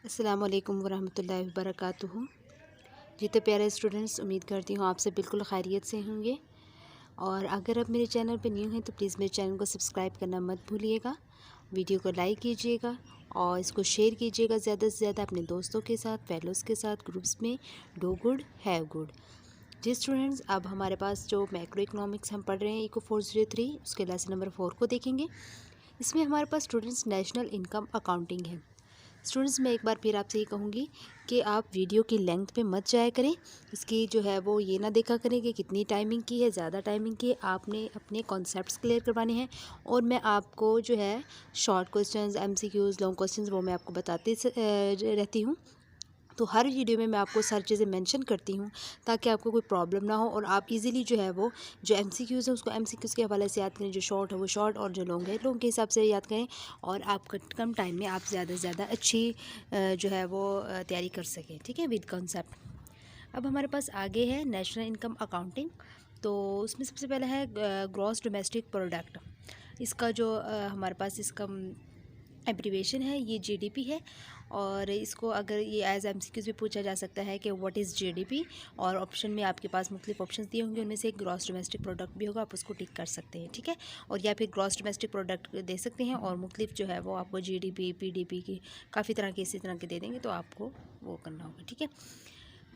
अस्सलाम वालेकुम वरहमतुल्लाहि वबरकातुहू। जी तो प्यारे स्टूडेंट्स, उम्मीद करती हूँ आप सब बिल्कुल खैरियत से होंगे। और अगर आप मेरे चैनल पर न्यू हैं तो प्लीज़ मेरे चैनल को सब्सक्राइब करना मत भूलिएगा। वीडियो को लाइक कीजिएगा और इसको शेयर कीजिएगा ज़्यादा से ज़्यादा अपने दोस्तों के साथ, फेलोज़ के साथ, ग्रुप्स में। Do good have good. जी स्टूडेंट्स, अब हमारे पास जो मैक्रो इकोनॉमिक्स हम पढ़ रहे हैं इको 403, उसके लेसन नंबर 4 को देखेंगे। इसमें हमारे पास स्टूडेंट्स नेशनल इनकम अकाउंटिंग है। स्टूडेंट्स, मैं एक बार फिर आपसे ये कहूँगी कि आप वीडियो की लेंथ पे मत जाया करें। इसकी जो है वो ये ना देखा करें कि कितनी टाइमिंग की है, ज़्यादा टाइमिंग की है। आपने अपने कॉन्सेप्ट्स क्लियर करवाने हैं और मैं आपको जो है short questions, MCQs, long questions वो मैं आपको बताती रहती हूँ। तो हर वीडियो में मैं आपको सारी चीज़ें मेंशन करती हूँ ताकि आपको कोई प्रॉब्लम ना हो और आप इजीली जो है वो जो एमसीक्यूज़ है उसको एमसीक्यूज़ के हवाले से याद करें, जो शॉर्ट है वो शॉर्ट और जो लॉन्ग है लॉन्ग के हिसाब से याद करें। और आप कम टाइम में आप ज़्यादा से ज़्यादा अच्छी जो है वो तैयारी कर सकें, ठीक है, विद कॉन्सेप्ट। अब हमारे पास आगे है नेशनल इनकम अकाउंटिंग। तो उसमें सबसे पहला है ग्रॉस डोमेस्टिक प्रोडक्ट। इसका जो हमारे पास इसका एब्रीवेशन है ये जीडीपी है। और इसको अगर ये एज एमसीक्यूज़ भी पूछा जा सकता है कि व्हाट इज़ जीडीपी, और ऑप्शन में आपके पास मुख्तलिफ ऑप्शंस दिए होंगे, उनमें से एक ग्रॉस डोमेस्टिक प्रोडक्ट भी होगा, आप उसको टिक कर सकते हैं, ठीक है। और या फिर ग्रॉस डोमेस्टिक प्रोडक्ट दे सकते हैं और मुख्तलिफ जो है वो आपको जीडीपी, पीडीपी की काफ़ी तरह के इसी तरह के दे देंगे, तो आपको वो करना होगा, ठीक है।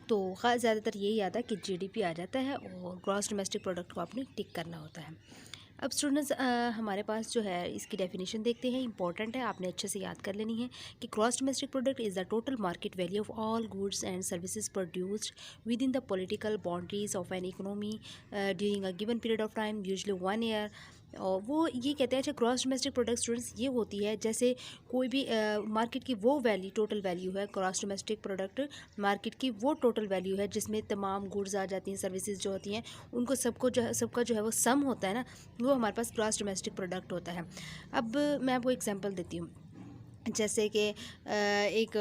तो ख़ास ज़्यादातर यही आता है कि जीडीपी आ जाता है और ग्रॉस डोमेस्टिक प्रोडक्ट को आपने टिक करना होता है। अब स्टूडेंट्स, हमारे पास जो है इसकी डेफिनेशन देखते हैं। इंपॉर्टेंट है, आपने अच्छे से याद कर लेनी है कि gross domestic product is the total market value of all goods and services produced with in the political boundaries of an economy during a given period of time, usually 1 year. और वो ये कहते हैं, अच्छा ग्रॉस डोमेस्टिक प्रोडक्ट स्टूडेंट्स ये होती है जैसे कोई भी मार्केट की वो वैल्यू, टोटल वैल्यू है। ग्रॉस डोमेस्टिक प्रोडक्ट मार्केट की वो टोटल वैल्यू है जिसमें तमाम गुड्स आ जाती हैं, सर्विसेज जो होती हैं, उनको सबका जो है वो सम होता है ना, वो हमारे पास ग्रॉस डोमेस्टिक प्रोडक्ट होता है। अब मैं आपको एग्जांपल देती हूँ। जैसे कि एक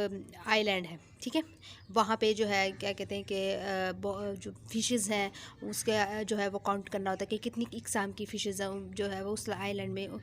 आइलैंड है, ठीक है। वहाँ पे जो है क्या कहते हैं कि जो फ़िशेज़ हैं उसके जो है वो काउंट करना होता है कि कितनी इकसाम की फ़िशेज़ हैं जो है वो उस आइलैंड में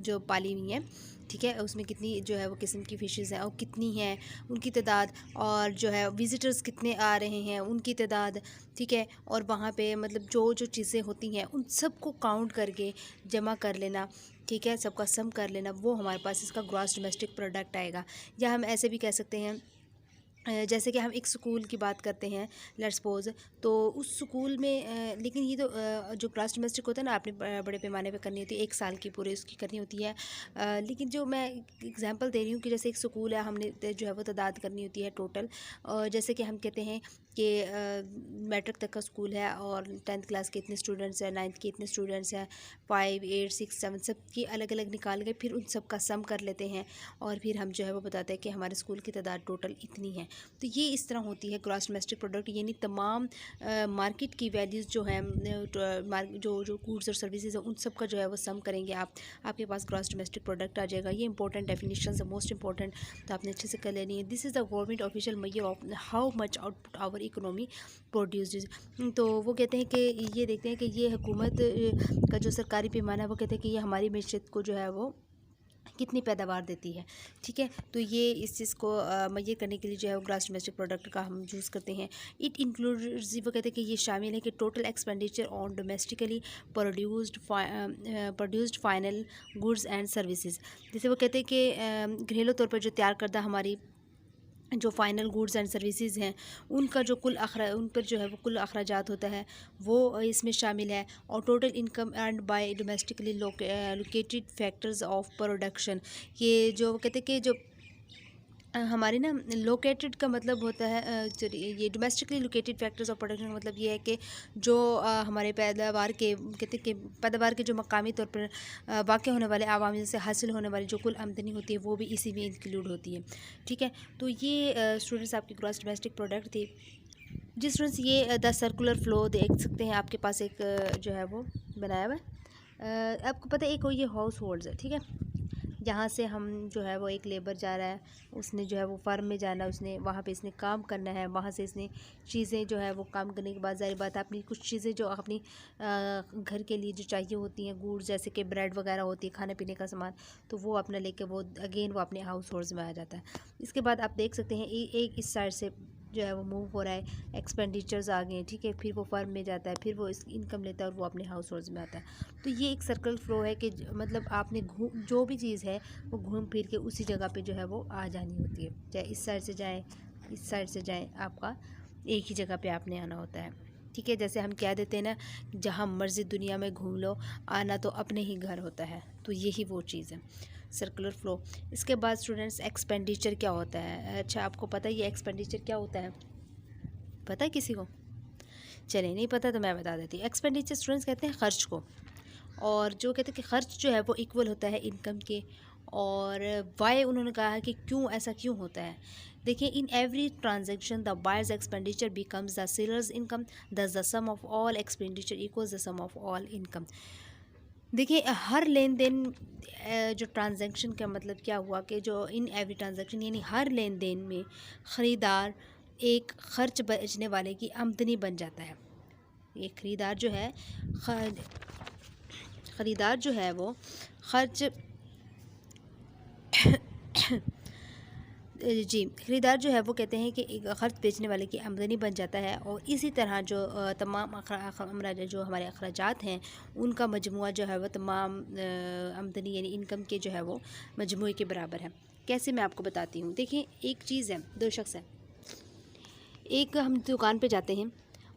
जो पाली हुई हैं, ठीक है। उसमें कितनी जो है वो किस्म की फ़िशेज़ हैं और कितनी हैं उनकी तादाद, और जो है विज़िटर्स कितने आ रहे हैं उनकी तादाद, ठीक है। और वहाँ पे मतलब जो जो चीज़ें होती हैं उन सब को काउंट करके जमा कर लेना, ठीक है, सबका सम कर लेना, वो हमारे पास इसका ग्रॉस डोमेस्टिक प्रोडक्ट आएगा। या हम ऐसे भी कह सकते हैं, जैसे कि हम एक स्कूल की बात करते हैं, लेट्स सपोज, तो उस स्कूल में लेकिन ये तो जो ग्रॉस डोमेस्टिक होता है ना, आपने बड़े पैमाने पे करनी होती है, 1 साल की पूरे उसकी करनी होती है। लेकिन जो मैं एग्जांपल दे रही हूँ कि जैसे एक स्कूल है, हमने जो है वो तादाद करनी होती है टोटल। जैसे कि हम कहते हैं कि मैट्रिक तक का स्कूल है और 10th क्लास के इतने स्टूडेंट्स हैं, 9th के इतने स्टूडेंट्स हैं, 5, 8, 6, 7 सब की अलग अलग निकाल के फिर उन सब का सम कर लेते हैं और फिर हम जो है वो बताते हैं कि हमारे स्कूल की तादाद टोटल इतनी है। तो ये इस तरह होती है ग्रॉस डोमेस्टिक प्रोडक्ट, यानी तमाम मार्केट की वैल्यूज़ जो हैं, जो जो गुड्स और सर्विसेज हैं, उन सब का जो है वो सम करेंगे आप, आपके पास ग्रॉस डोमेस्टिक प्रोडक्ट आ जाएगा। ये इंपॉर्टेंट डेफिनेशन है, मोस्ट इंपॉर्टेंट, तो आपने अच्छे से कर लेनी है। This is the government official measure of how much output our economy produce. तो वो कहते हैं कि ये देखते हैं कि ये हुकूमत का जो सरकारी पैमाना है, वो कहते हैं कि ये हमारी मैशत को जो है वो कितनी पैदावार देती है, ठीक है। तो ये इस चीज़ को मुहैया करने के लिए जो है वो ग्रॉस डोमेस्टिक प्रोडक्ट का हम यूज़ करते हैं। इट इंक्लूड्स, वो कहते हैं कि ये शामिल है कि total expenditure on domestically produced final goods and services. जैसे वो कहते हैं कि घरेलू तौर पर जो तैयार करदा हमारी जो फ़ाइनल गुड्स एंड सर्विसेज हैं, उनका जो उन पर जो है वो कुल अखराजात होता है वो इसमें शामिल है। और total income earned bye domestically located factors of production, ये जो कहते हैं कि जो हमारी ना लोकेटेड का मतलब होता है, ये domestically located factors of production का मतलब ये है कि जो हमारे पैदावार के कहते हैं कि पैदावार के जो मकामी तौर पर वाक़ होने वाले आवामी से हासिल होने वाली जो कुल आमदनी होती है वो भी इसी में इंक्लूड होती है, ठीक है। तो ये स्टूडेंट्स आपकी ग्रॉस डोमेस्टिक प्रोडक्ट थी। जी स्टूडेंट्स, ये द सर्कुलर फ्लो देख सकते हैं, आपके पास एक जो है वो बनाया हुआ है। आपको पता है एक ये हाउस होल्ड्स है, ठीक है। यहाँ से हम जो है वो एक लेबर जा रहा है, उसने जो है वो फार्म में जाना है, उसने वहाँ पे इसने काम करना है, वहाँ से इसने चीज़ें जो है वो काम करने के बाद ज़ाहिर बात है अपनी कुछ चीज़ें जो अपनी घर के लिए जो चाहिए होती हैं, गुड्स जैसे कि ब्रेड वगैरह होती है, खाने पीने का सामान, तो वो अपना लेके वो अगेन वो अपने हाउस होल्ड्स में आ जाता है। इसके बाद आप देख सकते हैं एक इस साइड से जो है वो मूव हो रहा है, एक्सपेंडिचर्स आ गए हैं, ठीक है, फिर वो फर्म में जाता है, फिर वो इस इनकम लेता है और वो अपने हाउस होल्ड्स में आता है। तो ये एक सर्कल फ्लो है कि मतलब आपने जो भी चीज़ है वो घूम फिर के उसी जगह पे जो है वो आ जानी होती है, चाहे इस साइड से जाए इस साइड से जाए, आपका एक ही जगह पे आपने आना होता है, ठीक है। जैसे हम कह देते हैं ना, जहाँ मर्जी दुनिया में घूम लो, आना तो अपने ही घर होता है, तो यही वो चीज़ है, सर्कुलर फ्लो। इसके बाद स्टूडेंट्स एक्सपेंडिचर क्या होता है? अच्छा, आपको पता है ये एक्सपेंडिचर क्या होता है? पता है किसी को? चलिए, नहीं पता तो मैं बता देती हूँ। एक्सपेंडिचर स्टूडेंट्स कहते हैं खर्च को, और जो कहते हैं कि खर्च जो है वो इक्वल होता है इनकम के। और वाई उन्होंने कहा है कि क्यों ऐसा क्यों होता है। देखिए, in every transaction the buyer's expenditure becomes the seller's income, thus the sum of all expenditure equals the sum of all income. देखिए, हर लेन देन जो ट्रांजैक्शन का मतलब क्या हुआ कि जो इन एवरी ट्रांजैक्शन यानी हर लेन देन में ख़रीदार एक खर्च बचने वाले की आमदनी बन जाता है। एक ख़रीदार जो है वो खर्च जी, ख़रीदार जो है वो कहते हैं कि एक ख़र्च बेचने वाले की आमदनी बन जाता है। और इसी तरह जो तमाम जो हमारे अखराजात हैं उनका मजमुआ जो है वो तमाम आमदनी यानी इनकम के जो है वो मजमुए के बराबर है। कैसे, मैं आपको बताती हूँ। देखिए, एक चीज़ है, दो शख्स हैं, एक हम दुकान पे जाते हैं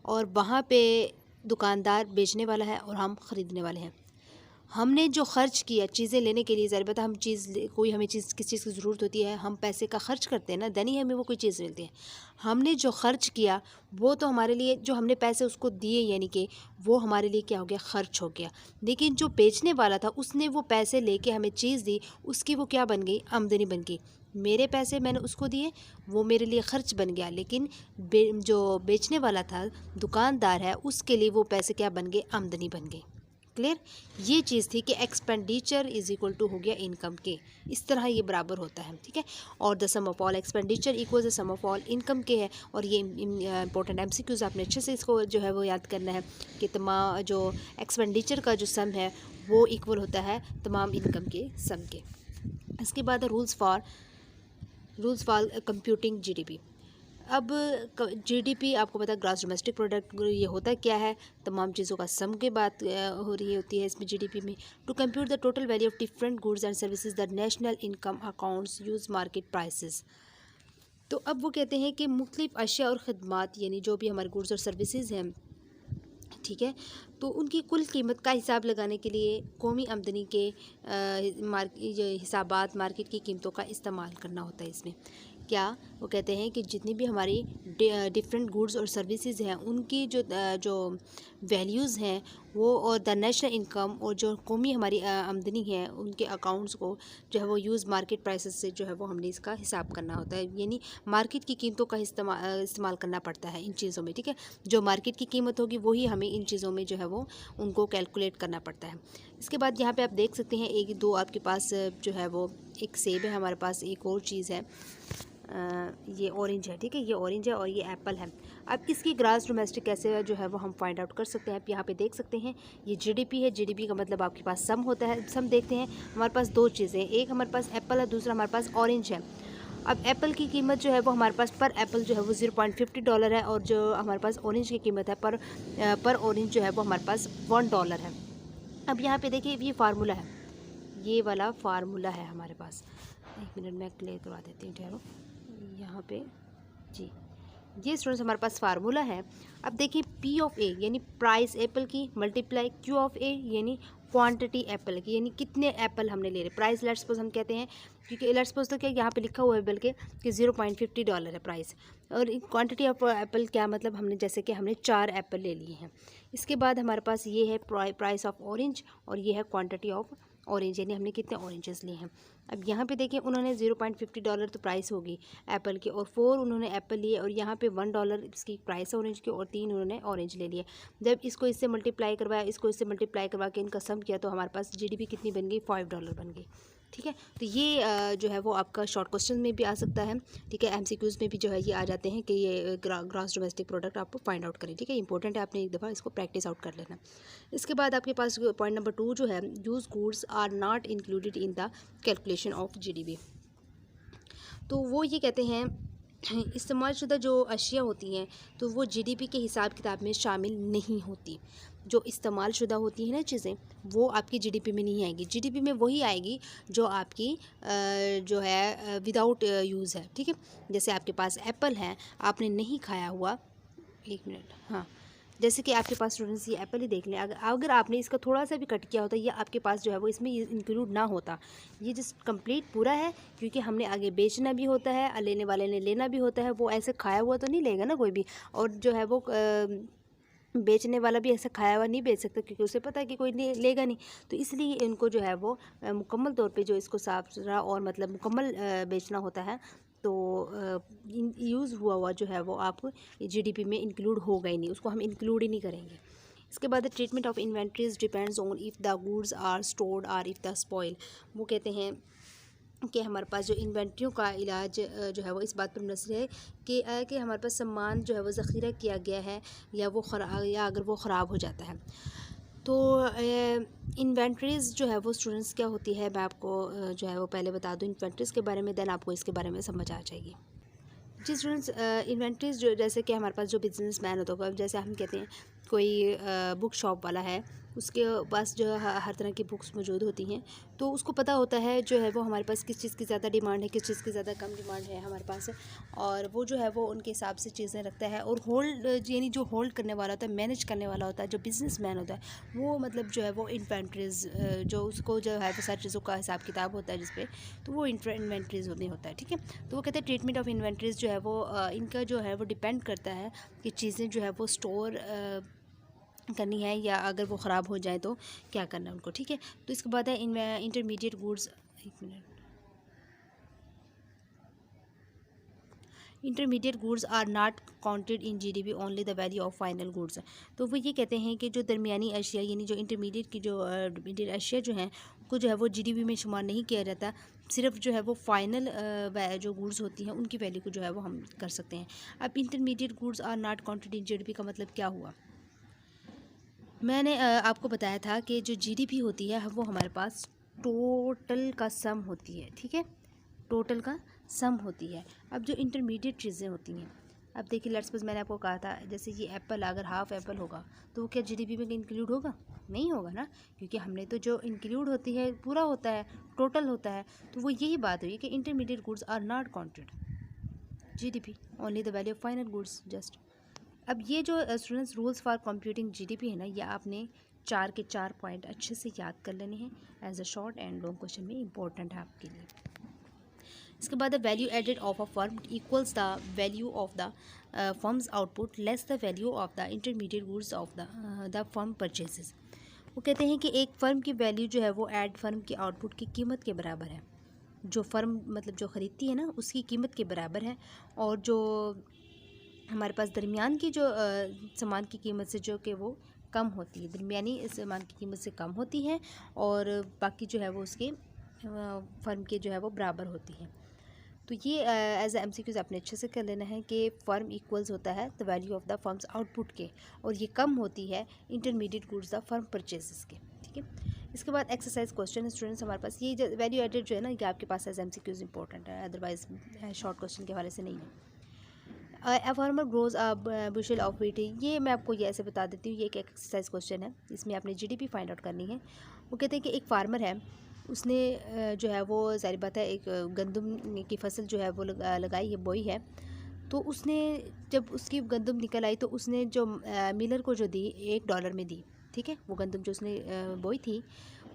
और वहाँ पे दुकानदार बेचने वाला है और हम ख़रीदने वाले हैं। हमने जो ख़र्च किया चीज़ें लेने के लिए, ज़ाहिर बात है हम कोई हमें किस चीज़ की ज़रूरत होती है, हम पैसे का ख़र्च करते हैं ना, देन ही हमें वो कोई चीज़ मिलती है। हमने जो ख़र्च किया वो तो हमारे लिए, जो हमने पैसे उसको दिए यानी कि वो हमारे लिए क्या हो गया, ख़र्च हो गया। लेकिन जो बेचने वाला था उसने वो पैसे लेके हमें चीज़ दी, उसकी वो क्या बन गई, आमदनी बन गई। मेरे पैसे मैंने उसको दिए, वो मेरे लिए ख़र्च बन गया, लेकिन जो बेचने वाला था, दुकानदार है, उसके लिए वो पैसे क्या बन गए, आमदनी बन गई। क्लियर? ये चीज़ थी कि एक्सपेंडिचर इज़ इक्वल टू हो गया इनकम के, इस तरह ये बराबर होता है, ठीक है। और the sum of all expenditure equal the sum of all income के है। और ये इंपॉर्टेंट एमसीक्यूज़ आपने अच्छे से इसको जो है वो याद करना है कि तमाम जो एक्सपेंडिचर का जो सम है वो इक्वल होता है तमाम इनकम के सम के। इसके बाद रूल्स फॉर कंप्यूटिंग जीडीपी। अब जीडीपी आपको पता है, ग्रॉस डोमेस्टिक प्रोडक्ट, ये होता क्या है, तमाम चीज़ों का सम की बात हो रही होती है इसमें जीडीपी में। To compute the total value of different goods and services the national income accounts use market prices. तो अब वो कहते हैं कि मुख्तलिफ अशिया और ख़दमात यानी जो भी हमारे गुड्स और सर्विसेज हैं, ठीक है, तो उनकी कुल कीमत का हिसाब लगाने के लिए कौमी आमदनी के हिसाबात मार्केट की कीमतों का इस्तेमाल करना होता है इसमें। क्या वो कहते हैं कि जितनी भी हमारी डिफरेंट गुड्स और सर्विसेज हैं उनकी जो वैल्यूज़ हैं वो, और द नेशनल इनकम, और जो कौमी हमारी आमदनी है उनके अकाउंट्स को जो है वो यूज़ मार्केट प्राइसेस से जो है वो हमने इसका हिसाब करना होता है, यानी मार्केट की कीमतों का इस्तेमाल करना पड़ता है इन चीज़ों में, ठीक है। जो मार्केट की कीमत होगी वही हमें इन चीज़ों में जो है वो उनको कैलकुलेट करना पड़ता है। इसके बाद यहाँ पे आप देख सकते हैं, एक दो आपके पास जो है वो एक सेब है, हमारे पास एक और चीज़ है, ये ऑरेंज है, ठीक है, ये ऑरेंज है और ये एप्पल है। अब इसकी ग्रॉस डोमेस्टिक कैसे जो है वो हम फाइंड आउट कर सकते हैं। आप यहाँ पे देख सकते हैं ये जीडीपी है, जीडीपी का मतलब आपके पास सम होता है। सम देखते हैं, हमारे पास दो चीज़ें, एक हमारे पास एप्पल है, दूसरा हमारे पास ऑरेंज है। अब एप्पल की कीमत जो है वो हमारे पास पर एप्पल जो है वो $0.50 है, और जो हमारे पास ऑरेंज की कीमत है पर ऑरेंज जो है वो हमारे पास $1 है। अब यहाँ पे देखिए, ये फार्मूला है, ये वाला फार्मूला है हमारे पास। एक मिनट में क्लियर करवा देती हूँ, ठहरो, यहाँ पे जी, ये स्टूडेंट्स हमारे पास फार्मूला है। अब देखिए, पी ऑफ ए यानी प्राइस एप्पल की मल्टीप्लाई क्यू ऑफ ए यानी क्वांटिटी एप्पल की, यानी कितने एप्पल हमने ले रहे। प्राइस लेट्स सपोज हम कहते हैं, क्योंकि लेट्स सपोज तो क्या यहाँ पे लिखा हुआ है बल्कि कि $0.50 है प्राइस, और क्वांटिटी ऑफ एप्पल क्या मतलब, हमने जैसे कि हमने 4 एप्पल ले लिए हैं। इसके बाद हमारे पास ये है प्राइस ऑफ ऑरेंज, और ये है क्वांटिटी ऑफ ऑरेंज, यानी हमने कितने ऑरेंजेस लिए हैं। अब यहाँ पे देखिए, उन्होंने $0.50 तो प्राइस होगी एप्पल की, और 4 उन्होंने एप्पल लिए, और यहाँ पे $1 इसकी प्राइस है ऑरेंज की, और 3 उन्होंने ऑरेंज ले लिए। जब इसको इससे मल्टीप्लाई करवाया, इसको इससे मल्टीप्लाई करवा के इनका सम किया, तो हमारे पास जीडीपी कितनी बन गई, $5 बन गई। ठीक है। तो ये जो है वो आपका शॉर्ट क्वेश्चन में भी आ सकता है, ठीक है। एमसीक्यूज़ में भी जो है ये आ जाते हैं कि ये ग्रॉस डोमेस्टिक प्रोडक्ट आपको फाइंड आउट करें, ठीक है। इंपॉर्टेंट है, आपने एक दफ़ा इसको प्रैक्टिस आउट कर लेना। इसके बाद आपके पास पॉइंट नंबर 2 जो है, used goods are not included in the calculation of GDP. तो वो ये कहते हैं इस्तेमाल शुदा जो अशिया होती हैं तो वो जीडीपी के हिसाब किताब में शामिल नहीं होती। जो इस्तेमाल शुदा होती हैं ना चीज़ें, वो आपकी जीडीपी में नहीं आएगी। जीडीपी में वही आएगी जो आपकी जो है विदाउट यूज़ है, ठीक है। जैसे आपके पास एप्पल है, आपने नहीं खाया हुआ, 1 मिनट, हाँ, जैसे कि आपके पास स्टूडेंट्स ये एप्पल ही देख लें, अगर आपने इसका थोड़ा सा भी कट किया होता या आपके पास जो है वो इसमें इंक्लूड ना होता, ये जस्ट कंप्लीट पूरा है, क्योंकि हमने आगे बेचना भी होता है, लेने वाले ने लेना भी होता है। वो ऐसे खाया हुआ तो नहीं लेगा ना कोई भी, और जो है वो बेचने वाला भी ऐसा खाया हुआ नहीं बेच सकता, क्योंकि उसे पता है कि कोई लेगा नहीं। तो इसलिए इनको जो है वो मुकम्मल तौर पे जो इसको साफ सुथरा और मतलब मुकम्मल बेचना होता है। तो यूज़ हुआ जो है वो आप जीडीपी में इंक्लूड होगा ही नहीं, उसको हम इंक्लूड ही नहीं करेंगे। इसके बाद treatment of inventories depends on if the goods are stored or if the spoil. वो कहते हैं कि हमारे पास जो इन्वेंट्रियों का इलाज जो है वो इस बात पर मुनसर है कि हमारे पास सामान जो है वो ज़ख़ीरा किया गया है या अगर वो ख़राब हो जाता है। तो इन्वेंट्रीज़ जो है वो स्टूडेंट्स क्या होती है, मैं आपको जो है वो पहले बता दूँ इन्वेंट्रीज़ के बारे में, देन आपको इसके बारे में समझ आ जाएगी। जी स्टूडेंट्स, इन्वेंट्रीज़ जो जैसे कि हमारे पास जो बिजनेस मैन होता है, जैसे हम कहते हैं कोई बुक शॉप वाला है, उसके पास जो हर तरह की बुक्स मौजूद होती हैं, तो उसको पता होता है जो है वो हमारे पास किस चीज़ की ज़्यादा डिमांड है, किस चीज़ की ज़्यादा कम डिमांड है हमारे पास, और वो जो है वो उनके हिसाब से चीज़ें रखता है। और होल्ड यानी जो होल्ड करने वाला होता है, मैनेज करने वाला होता है, जो बिजनेस मैन होता है, वो मतलब जो है वो इन्वेंट्रीज़ जो उसको जो है वो सारी चीज़ों का हिसाब किताब होता है जिस पे, तो वो इन्वेंट्रीज़ में होता है, ठीक है। तो वो कहते हैं ट्रीटमेंट ऑफ इन्वेंट्रीज़ जो है वो इनका जो है वो डिपेंड करता है कि चीज़ें जो है वो स्टोर करनी है या अगर वो ख़राब हो जाए तो क्या करना है उनको, ठीक है। तो इसके बाद है intermediate goods, 1 minute, intermediate goods are not counted in GDP only the value of final goods. तो वो ये कहते हैं कि जो दरमियानी अशिया यानी जो इंटरमीडिएट की जो अशिया जो हैं उनको जो है वो जीडीपी में शुमार नहीं किया जाता, सिर्फ जो है वो फाइनल जो गुड्स होती हैं उनकी वैल्यू को जो है वो हम कर सकते हैं। अब intermediate goods are not counted in GDP का मतलब क्या हुआ, मैंने आपको बताया था कि जो जीडीपी होती है वो हमारे पास टोटल का सम होती है, ठीक है, टोटल का सम होती है। अब जो इंटरमीडिएट चीज़ें होती हैं, अब देखिए लेट्स सपोज मैंने आपको कहा था जैसे ये एप्पल, अगर हाफ एप्पल होगा तो वो क्या जीडीपी में इंक्लूड होगा, नहीं होगा ना, क्योंकि हमने तो जो इंक्लूड होती है पूरा होता है, टोटल होता है। तो वो यही बात हुई कि intermediate goods are not counted GDP only the value of final goods just. अब ये जो students rules for computing GDP है ना, ये आपने 4 के 4 पॉइंट अच्छे से याद कर लेने हैं, as a short and long question में इंपॉर्टेंट है आपके लिए। इसके बाद the value added of a firm equals the value of the firm's output less the value of the intermediate goods of the firm purchases. वो कहते हैं कि एक फ़र्म की वैल्यू जो है वो एड फर्म की आउटपुट की कीमत के बराबर है। जो फर्म मतलब जो ख़रीदती है ना उसकी कीमत के बराबर है, और जो हमारे पास दरमियान की जो सामान की कीमत से जो कि वो कम होती है, दरमियानी सामान की कीमत से कम होती है, और बाकी जो है वो उसके फ़र्म के जो है वो बराबर होती है। तो ये एज ए एमसीक्यूज़ आपने अच्छे से कर लेना है कि फ़र्म इक्वल्स होता है the value of the firm's output के, और ये कम होती है intermediate goods the firm purchases के, ठीक है। इसके बाद एक्सरसाइज क्वेश्चन स्टूडेंट्स, हमारे पास ये वैल्यू एडेड जो है ना, ये आपके पास एज एमसीक्यूज़ इंपॉर्टेंट है, अदरवाइज शॉर्ट क्वेश्चन के हवाले से नहीं है। A farmer grows a bushel of wheat, ये मैं आपको ये ऐसे बता देती हूँ, ये एक एक्सरसाइज क्वेश्चन है, इसमें आपने जीडीपी फाइंड आउट करनी है। वो कहते हैं कि एक फार्मर है, उसने जो है वो ज़ाहिर बात है एक गंदम की फसल जो है वो लगाई है, बोई है। तो उसने जब उसकी गंदम निकल आई तो उसने जो मिलर को जो दी $1 में दी, ठीक है। वो गंदम जो उसने बोई थी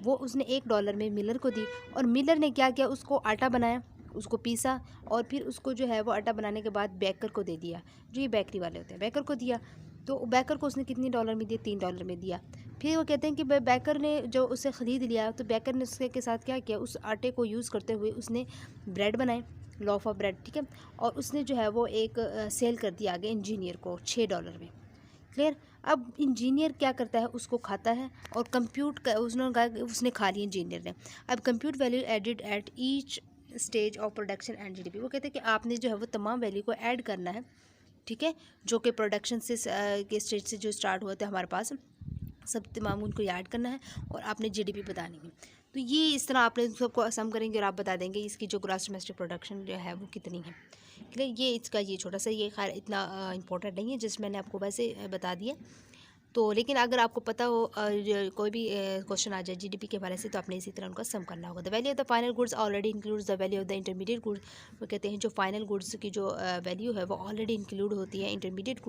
वो उसने $1 में मिलर को दी, और मिलर ने क्या किया, उसको आटा बनाया, उसको पीसा, और फिर उसको जो है वो आटा बनाने के बाद बेकर को दे दिया, जो ये बेकरी वाले होते हैं, बेकर को दिया। तो बेकर को उसने कितने डॉलर में दिया, $3 में दिया। फिर वो कहते हैं कि बेकर ने जो उसे ख़रीद लिया तो बेकर ने उसके साथ क्या किया, उस आटे को यूज़ करते हुए उसने ब्रेड बनाए, लॉफ ऑफ ब्रेड, ठीक है, और उसने जो है वो एक सेल कर दिया आगे इंजीनियर को $6 में, क्लियर। अब इंजीनियर क्या करता है, उसको खाता है और कंप्यूट का उसने खा लिया इंजीनियर ने। अब compute value added at each stage of production and GDP, वो कहते हैं कि आपने जो है वो तमाम वैल्यू को ऐड करना है, ठीक है, जो कि प्रोडक्शन से के स्टेज से जो स्टार्ट हुआ था हमारे पास, सब तमाम उनको ऐड करना है और आपने जीडीपी बतानी है। तो ये इस तरह आपने सबको सम करेंगे और आप बता देंगे इसकी जो ग्रॉस डोमेस्टिक प्रोडक्शन जो है वो कितनी है। क्लियर, ये इसका ये छोटा सा, ये खैर इतना इंपॉर्टेंट नहीं है, जस्ट मैंने आपको वैसे बता दिया। तो लेकिन अगर आपको पता हो कोई भी क्वेश्चन आ जाए जीडीपी के बारे से, तो आपने इसी तरह उनका सम करना होगा। The value of the final goods already includes the value of the intermediate goods, वो कहते हैं जो फाइनल गुड्स की जो वैल्यू है वो ऑलरेडी इंक्लूड होती है इंटरमीडिएट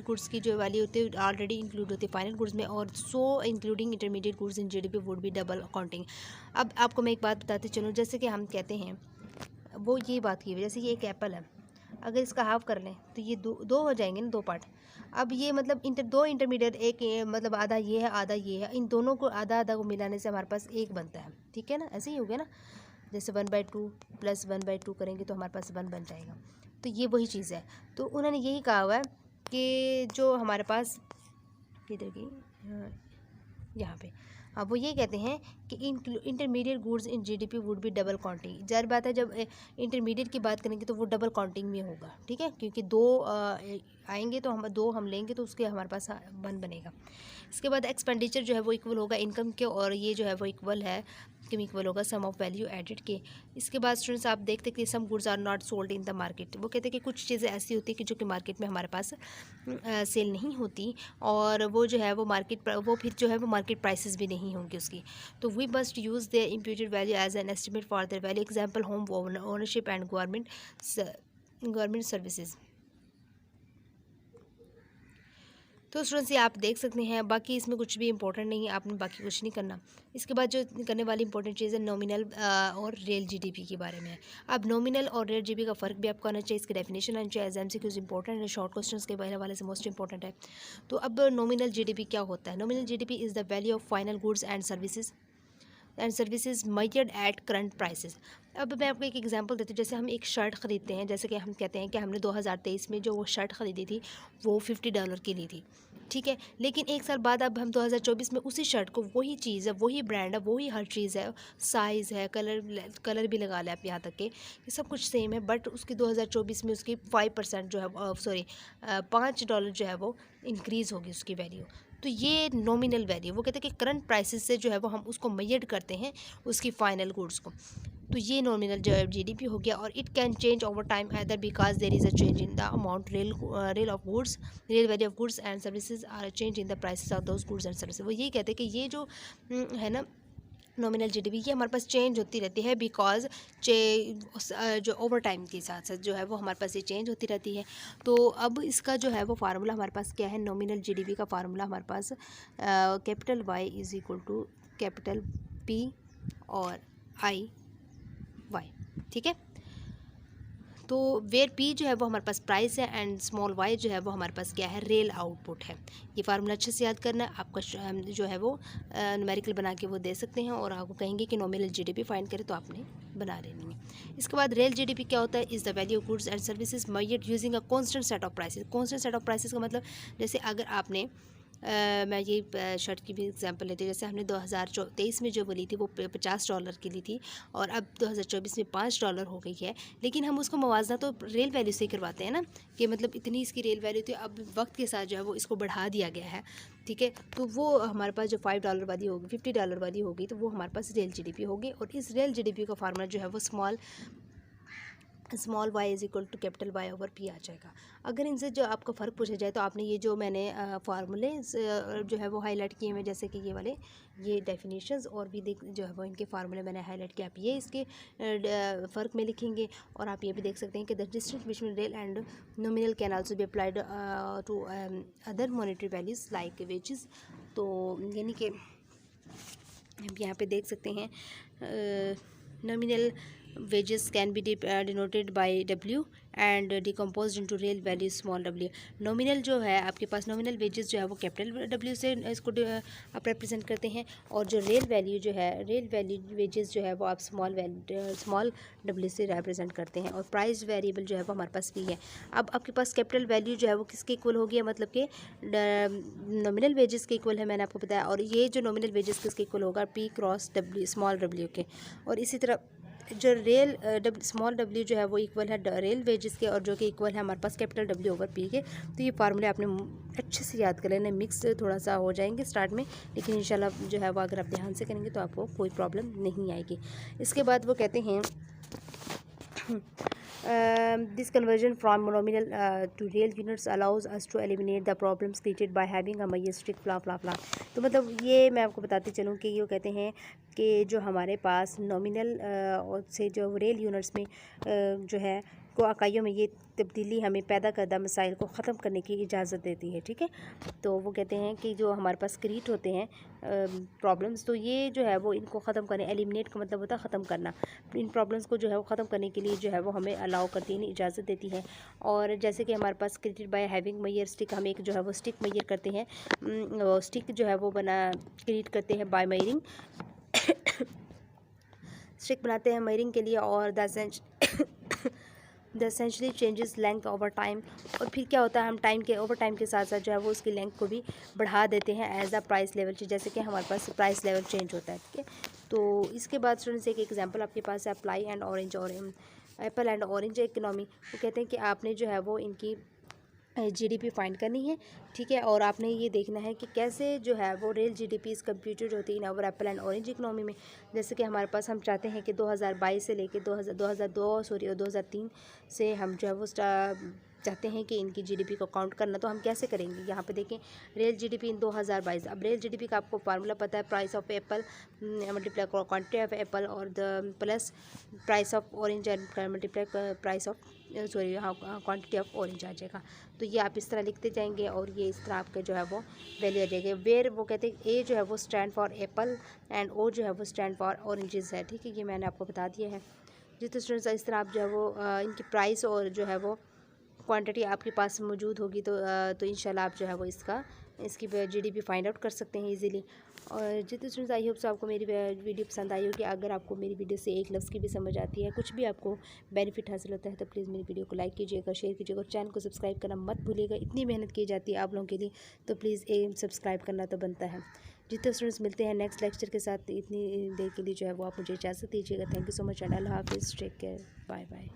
गुड्स की जो वैल्यू होती है ऑलरेडी इंक्लूड होती है फाइनल गुड्स में, और सो including intermediate goods in GDP would be double counting. अब आपको मैं एक बात बताती चलूँ, जैसे कि हम कहते हैं वो ये बात की, जैसे ये एक एप्पल है, अगर इसका हाफ कर लें तो ये दो हो जाएंगे ना, दो पार्ट। अब ये मतलब दो इंटरमीडिएट, एक ये मतलब आधा ये है आधा ये है, इन दोनों को आधा आधा को मिलाने से हमारे पास एक बनता है, ठीक है ना, ऐसे ही हो गया ना। जैसे 1/2 + 1/2 करेंगे तो हमारे पास 1 बन जाएगा। तो ये वही चीज़ है। तो उन्होंने यही कहा हुआ है कि जो हमारे पास किधर गई, यहाँ पे, अब वो ये कहते हैं कि intermediate goods in GDP would be double counting. जाहिर बात है जब इंटरमीडिएट की बात करेंगे तो वो डबल काउंटिंग में होगा, ठीक है, क्योंकि दो आएंगे तो हम दो हम लेंगे तो उसके हमारे पास 1 बनेगा। इसके बाद एक्सपेंडिचर जो है वो इक्वल होगा इनकम के, और ये जो है वो इक्वल होगा सम ऑफ वैल्यू एडिड के। इसके बाद स्टूडेंट्स आप देखते हैं कि some goods are not sold in the market, वो कहते हैं कि कुछ चीज़ें ऐसी होती है कि जो कि मार्केट में हमारे पास सेल नहीं होती, और वो जो है वो वो फिर जो है वो मार्केट प्राइसेस भी नहीं होंगी उसकी। तो we must use the imputed value as an estimate for their value, example home ownership and government services. तो स्टूडेंट्स ये आप देख सकते हैं, बाकी इसमें कुछ भी इंपॉर्टेंट नहीं है, आपने बाकी कुछ नहीं करना। इसके बाद जो करने वाली इंपॉर्टेंट चीज़ है नॉमिनल और रियल जीडीपी के बारे में। अब नॉमिनल और रियल जीडीपी का फ़र्क भी आपको आना चाहिए, इसकी डेफिनेशन आनी चाहिए, एग्जाम से कुछ इंपॉर्टेंट है, शॉर्ट क्वेश्चंस के हवाले से मोस्ट इंपॉर्टेंट है। तो अब नॉमिनल जीडीपी क्या होता है? Nominal GDP is the value of final goods and services measured at current prices. अब मैं आपको एक एग्जांपल देती हूँ, जैसे हम एक शर्ट ख़रीदते हैं, जैसे कि हम कहते हैं कि हमने 2023 में जो वो शर्ट ख़रीदी थी वो $50 की ली थी, ठीक है, लेकिन एक साल बाद अब हम 2024 में उसी शर्ट को, वही चीज़ है, वही ब्रांड है, वही हर चीज़ है, साइज़ है, कलर भी लगा लें आप, यहाँ तक कि सब कुछ सेम है, बट उसकी 2024 में उसकी 5% जो है $5 जो है वो इंक्रीज़ होगी उसकी वैल्यू। तो ये नॉमिनल वैल्यू, वो कहते हैं कि करंट प्राइसेस से जो है वो हम उसको मेजर करते हैं उसकी फाइनल गुड्स को। तो ये नॉमिनल जो है जीडीपी हो गया, और it can change over time either because there is a change in the amount real value of goods and services or change in the prices of those goods and services. वो ये कहते हैं कि ये जो है ना नॉमिनल जीडीपी, ये हमारे पास चेंज होती रहती है बिकॉज जो ओवर टाइम के साथ साथ जो है वो हमारे पास ये चेंज होती रहती है। तो अब इसका जो है वो फार्मूला हमारे पास क्या है, नॉमिनल जीडीपी का फार्मूला हमारे पास capital Y is equal to capital P और आई वाई, ठीक है। तो वेयर पी जो है वो हमारे पास प्राइस है एंड स्मॉल वाई जो है वो हमारे पास क्या है, रेल आउटपुट है। ये फार्मूला अच्छे से याद करना है आपका, जो है वो न्यूमेरिकल बना के वो दे सकते हैं, और आपको कहेंगे कि नॉमिनल जीडीपी फाइंड करें तो आपने बना लेनी है। इसके बाद रियल जीडीपी क्या होता है, is the value of goods and services measured using a constant set of prices. Constant set of prices का मतलब, जैसे अगर आपने मैं ये शर्ट की भी एग्जांपल लेती हूँ, जैसे हमने 2023 में जो बोली थी वो $50 की ली थी, और अब 2024 में $5 हो गई है, लेकिन हम उसको मुवाजना तो रेल वैल्यू से ही करवाते हैं ना, कि मतलब इतनी इसकी रेल वैल्यू थी, अब वक्त के साथ जो है वो इसको बढ़ा दिया गया है, ठीक है। तो वो हमारे पास जो $5 वाली होगी, $50 वाली होगी, तो वो हमारे पास रियल जीडीपी होगी, और इस रियल जीडीपी का फार्मूला जो है वो small Y is equal to capital Y over P आ जाएगा। अगर इनसे जो आपका फ़र्क पूछा जाए तो आपने ये जो मैंने फार्मूले जो है वो हाईलाइट किए हुए, जैसे कि ये वाले, ये डेफिनेशंस और भी जो है वो इनके फार्मूले मैंने हाईलाइट किया, आप ये इसके फ़र्क में लिखेंगे, और आप ये भी देख सकते हैं कि the distance between real and nominal can also be applied to other monetary values like wages. तो यानी कि आप यहाँ पे देख सकते हैं nominal wages can be denoted by W and decompose into real value small w। Nominal जो है आपके पास, नॉमिनल वेजेस जो है वो कैपिटल W से इसको आप रिप्रेजेंट करते हैं, और जो रियल वैल्यू जो है, रियल वैल्यू वेजेस जो है वो आप स्मॉल W से रिप्रेजेंट करते हैं। और प्राइस वेरिएबल जो है वो हमारे पास P है। अब आपके पास कैपिटल वैल्यू जो है वो किसके इक्वल होगी, मतलब कि नॉमिनल वेजेस के इक्वल है, मैंने आपको बताया। और ये जो नॉमिनल वेजेस किसके इक्वल होगा, P cross W small w के। और इसी तरह जो रियल स्मॉल w जो है वो इक्वल है रियल वेजेस के, और जो कि इक्वल है हमारे पास कैपिटल W ओवर P के। तो ये फार्मूले आपने अच्छे से याद कर लेना। मिक्स थोड़ा सा हो जाएंगे स्टार्ट में, लेकिन इंशाल्लाह जो है वो अगर आप ध्यान से करेंगे तो आपको कोई प्रॉब्लम नहीं आएगी। इसके बाद वो कहते हैं this conversion from nominal to real units allows us to eliminate the problems created by having a majestic fla fla fla। तो मतलब ये मैं आपको बताते चलूँ कि ये कहते हैं कि जो हमारे पास नॉमिनल से जो रियल यूनिट्स में जो है को इकाइयों में ये तब्दीली हमें पैदा करदा मसाइल को ख़त्म करने की इजाज़त देती है, ठीक है। तो वो कहते हैं कि जो हमारे पास क्रिएट होते हैं प्रॉब्लम्स, तो ये जो है वो इनको ख़त्म करने, एलिमिनेट का मतलब होता है ख़त्म करना। इन प्रॉब्लम्स को जो है वो ख़त्म करने के लिए जो है वो हमें अलाउ करती है, इजाज़त देती है। और जैसे कि हमारे पास created by having Maihar stick, हम एक जो है वो स्टिक मैयर करते हैं, स्टिक जो है वो क्रिएट करते हैं बाय मैयरिंग स्टिक बनाते हैं मैयरिंग के लिए। और the essentially changes length over time. और फिर क्या होता है, हम टाइम के ओवर टाइम के साथ साथ जो है वो उसकी लेंथ को भी बढ़ा देते हैं एज अ प्राइस लेवल, जैसे कि हमारे पास प्राइस लेवल चेंज होता है, ठीक है। तो इसके बाद स्टूडेंट्स एक एग्जांपल आपके पास है, अप्लाई एंड ऑरेंज और एप्पल एंड ऑरेंज इकोनॉमी। वो कहते हैं कि आपने जो है वो इनकी GDP फाइंड करनी है, ठीक है। और आपने ये देखना है कि कैसे जो है वो रियल GDP इस कंप्यूटेड होती है इन over Apple and orange economy में। जैसे कि हमारे पास, हम चाहते हैं कि 2022 से लेके 2002 सॉरी और 2003 से हम जो है वो चाहते हैं कि इनकी GDP को काउंट करना। तो हम कैसे करेंगे, यहाँ पे देखें रियल GDP इन 2022। अब रियल GDP का आपको फार्मूला पता है, price of apple multiply quantity of apple और the plus price of orange and multiply price of sorry हाँ क्वांटिटी ऑफ ऑरेंज आ जाएगा। तो ये आप इस तरह लिखते जाएंगे और ये इस तरह आपका जो है वो वैल्यू आ जाएगी। वेयर वो कहते हैं ए जो है वो स्टैंड फॉर एप्पल एंड ओ जो है वो स्टैंड फॉर ऑरेंजेस है, ठीक है। ये मैंने आपको बता दिया है। जितने स्टूडेंट्स इस तरह आप जो है वो इनकी प्राइस और जो है वो क्वांटिटी आपके पास मौजूद होगी तो इंशाल्लाह आप जो है वो इसकी GDP फाइंड आउट कर सकते हैं इजीली। और जितने स्टूडेंट्स आई होप से आपको मेरी वीडियो पसंद आई होगी। अगर आपको मेरी वीडियो से एक लफ्ज़ की भी समझ आती है, कुछ भी आपको बेनिफिट हासिल होता है, तो प्लीज़ मेरी वीडियो को लाइक कीजिएगा, शेयर कीजिएगा, चैनल को सब्सक्राइब करना मत भूलिएगा। इतनी मेहनत की जाती है आप लोगों के लिए, तो प्लीज़ सब्सक्राइब करना तो बनता है। जितने स्टूडेंट्स मिलते हैं नेक्स्ट लेक्चर के साथ, इतनी देर के लिए जो है वो आप मुझे इजाज़त दीजिएगा। Thank you so much and अल्लाह हाफिज़, टेक केयर, बाय बाय।